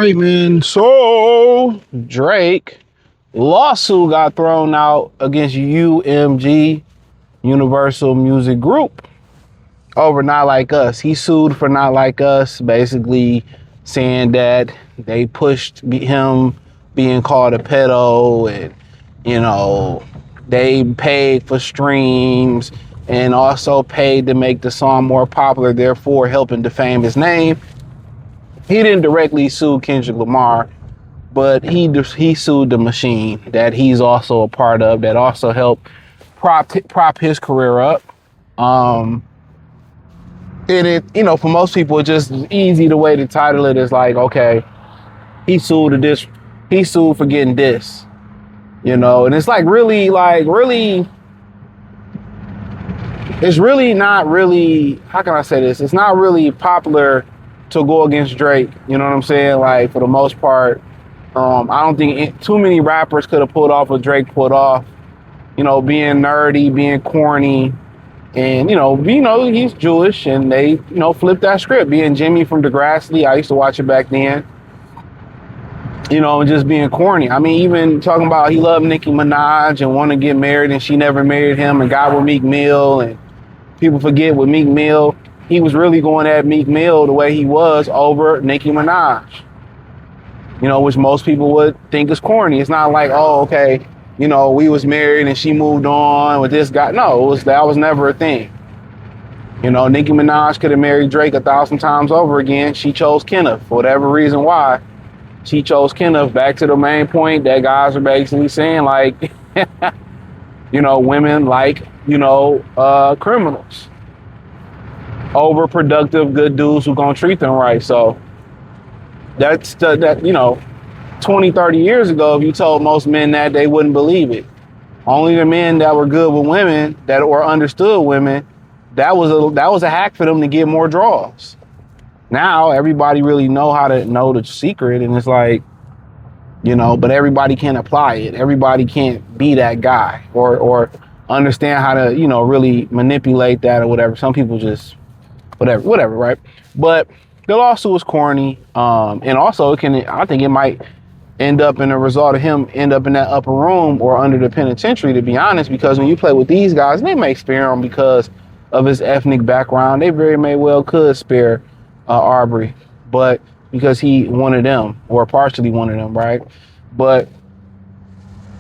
right, man. So Drake lawsuit got thrown out against UMG, Universal Music Group, over Not Like Us. He sued for Not Like Us, basically saying that they pushed him being called a pedo, and they paid for streams and also paid to make the song more popular, therefore helping defame his name. He didn't directly sue Kendrick Lamar, but he sued the machine that he's also a part of, that also helped prop his career up. And for most people, it's just easy. The way to title it is like, okay, he sued for getting this, and it's really, it's really not really, how can I say this? It's not really popular to go against Drake. You know what I'm saying? Like, for the most part, I don't think too many rappers could have pulled off what Drake pulled off. Being nerdy, being corny, and he's Jewish, and they flipped that script. Being Jimmy from Degrassi, I used to watch it back then. And just being corny. I mean, even talking about he loved Nicki Minaj and wanted to get married, and she never married him, and got with Meek Mill, and people forget with Meek Mill, he was really going at Meek Mill the way he was over Nicki Minaj. Which most people would think is corny. It's not like, oh, okay, we was married and she moved on with this guy. No, that was never a thing. Nicki Minaj could have married Drake 1,000 times over again. She chose Kenneth for whatever reason why. She chose Kenneth. Back to the main point that guys are basically saying, like, women like, criminals. Overproductive, good dudes who gonna treat them right. So that's 20, 30 years ago, if you told most men that, they wouldn't believe it. Only the men that were good with women, that or understood women, that was a hack for them to get more draws. Now everybody really know how to know the secret, and it's like, but everybody can't apply it. Everybody can't be that guy or understand how to, really manipulate that or whatever. Some people just whatever, right? But the lawsuit was corny, and also I think it might end up in a result of him end up in that upper room or under the penitentiary, to be honest, because when you play with these guys, they may spare him because of his ethnic background. They very may well could spare Arbery, but because he wanted them, or partially wanted them, right? But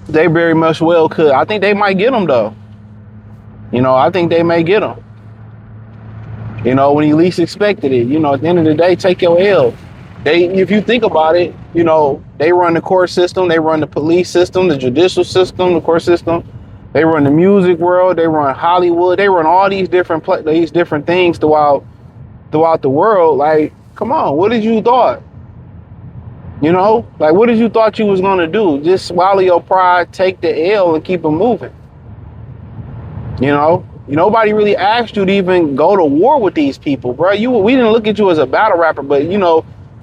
they very much well could. I think they might get him, though. I think they may get him. When you least expected it. At the end of the day, take your L. If you think about it, they run the court system, they run the police system, the judicial system, the court system. They run the music world, they run Hollywood, they run all these different things throughout the world. Like, come on, what did you thought? What did you thought you was gonna do? Just swallow your pride, take the L, and keep it moving. Nobody really asked you to even go to war with these people, bro. We didn't look at you as a battle rapper, but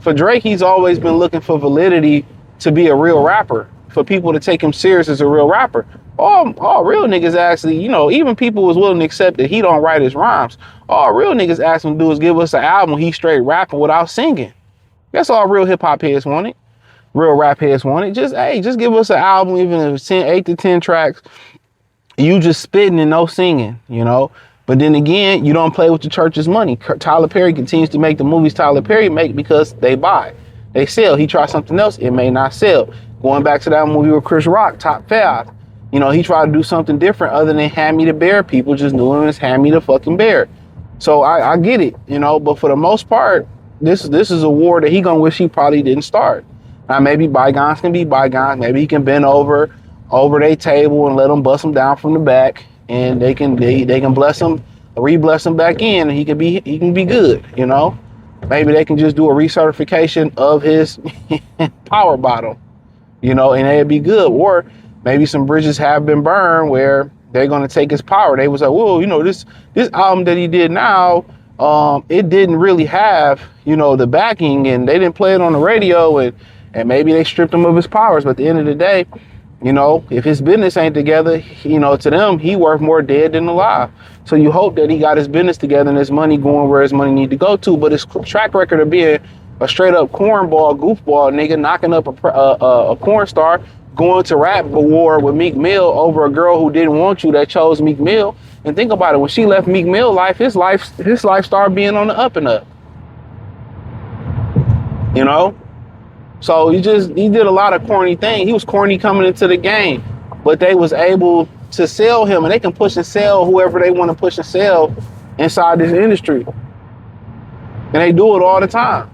for Drake, he's always been looking for validity to be a real rapper, for people to take him serious as a real rapper. All real niggas actually, even people was willing to accept that he don't write his rhymes. All real niggas asked him to do is give us an album he straight rapping without singing. That's all real hip hop heads wanted. Real rap heads wanted. Just give us an album, even if it's 8 to 10 tracks. You just spitting and no singing, But then again, you don't play with the church's money. Tyler Perry continues to make the movies Tyler Perry make because they buy. They sell. He tries something else, it may not sell. Going back to that movie with Chris Rock, Top 5. He tried to do something different other than Hand Me the Bear. People just knew him as Hand Me the fucking Bear. So I get it, but for the most part, this is a war that he gonna wish he probably didn't start. Now maybe bygones can be bygones. Maybe he can bend over their table and let them bust him down from the back, and they can bless him, re-bless him back in, and he can be good, Maybe they can just do a recertification of his power bottle, and it'd be good. Or maybe some bridges have been burned where they're gonna take his power. They was like, well, this album that he did now, it didn't really have, the backing, and they didn't play it on the radio, and maybe they stripped him of his powers. But at the end of the day, if his business ain't together, to them, he worth more dead than alive. So you hope that he got his business together and his money going where his money need to go to. But his track record of being a straight up cornball, goofball nigga knocking up a porn star, going to rap war with Meek Mill over a girl who didn't want you that chose Meek Mill. And think about it, when she left Meek Mill life, his life started being on the up and up. You know? So he did a lot of corny things. He was corny coming into the game, but they was able to sell him, and they can push and sell whoever they want to push and sell inside this industry. And they do it all the time.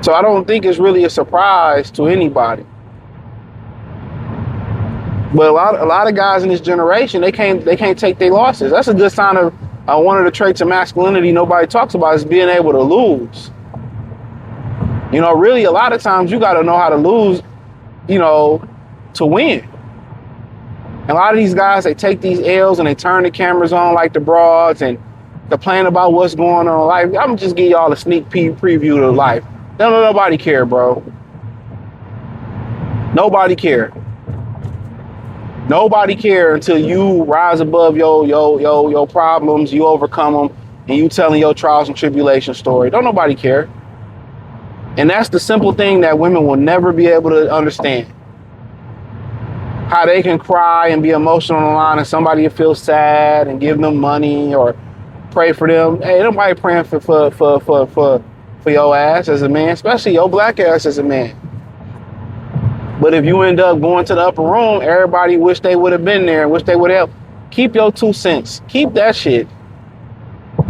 So I don't think it's really a surprise to anybody. But a lot of guys in this generation, they can't take their losses. That's a good sign of one of the traits of masculinity nobody talks about is being able to lose. You know, really, a lot of times you got to know how to lose, you know, to win. And a lot of these guys, they take these L's and they turn the cameras on like the broads and complain about what's going on in life. I'm just give y'all a sneak preview of life. Nobody care, bro. Nobody care. Nobody care until you rise above your problems, you overcome them, and you telling your trials and tribulation story. Don't nobody care. And that's the simple thing that women will never be able to understand. How they can cry and be emotional online and somebody will feel sad and give them money or pray for them. Hey, nobody praying for your ass as a man, especially your black ass as a man. But if you end up going to the upper room, everybody wish they would have been there and wish they would have. Keep your 2 cents. Keep that shit.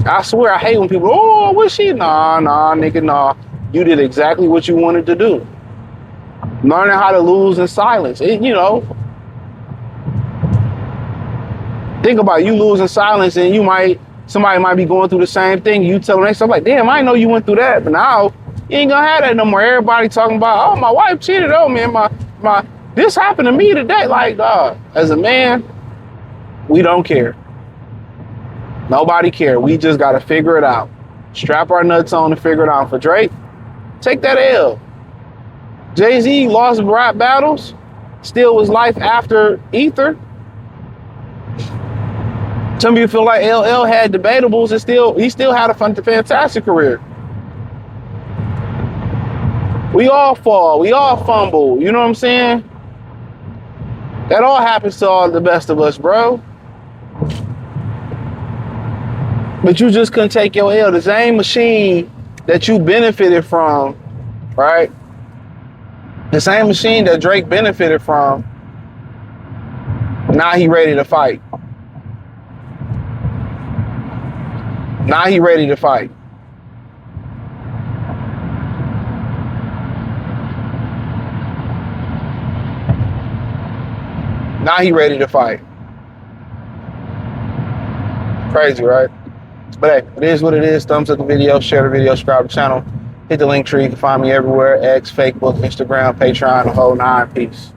I swear I hate when people, oh, wish she? Nah, nigga, nah. You did exactly what you wanted to do. Learning how to lose in silence. You know. Think about it, you lose in silence and somebody might be going through the same thing. You tell them next time, like, damn, I didn't know you went through that. But now you ain't gonna have that no more. Everybody talking about, oh, my wife cheated on me and my this happened to me today. Like, dog, as a man, we don't care. Nobody care. We just gotta figure it out. Strap our nuts on and figure it out. For Drake, take that L. Jay-Z lost rap battles, still was life after Ether. Some people feel like LL had debatables and he still had a fantastic career. We all fall, we all fumble, you know what I'm saying? That all happens to all the best of us, bro. But you just couldn't take your L. The same machine that you benefited from, right? The same machine that Drake benefited from, now he ready to fight. Now he ready to fight. Now he ready to fight. Crazy, right? But hey, it is what it is. Thumbs up the video, share the video, subscribe to the channel. Hit the link tree. You can find me everywhere. X, Facebook, Instagram, Patreon, the whole 9. Peace.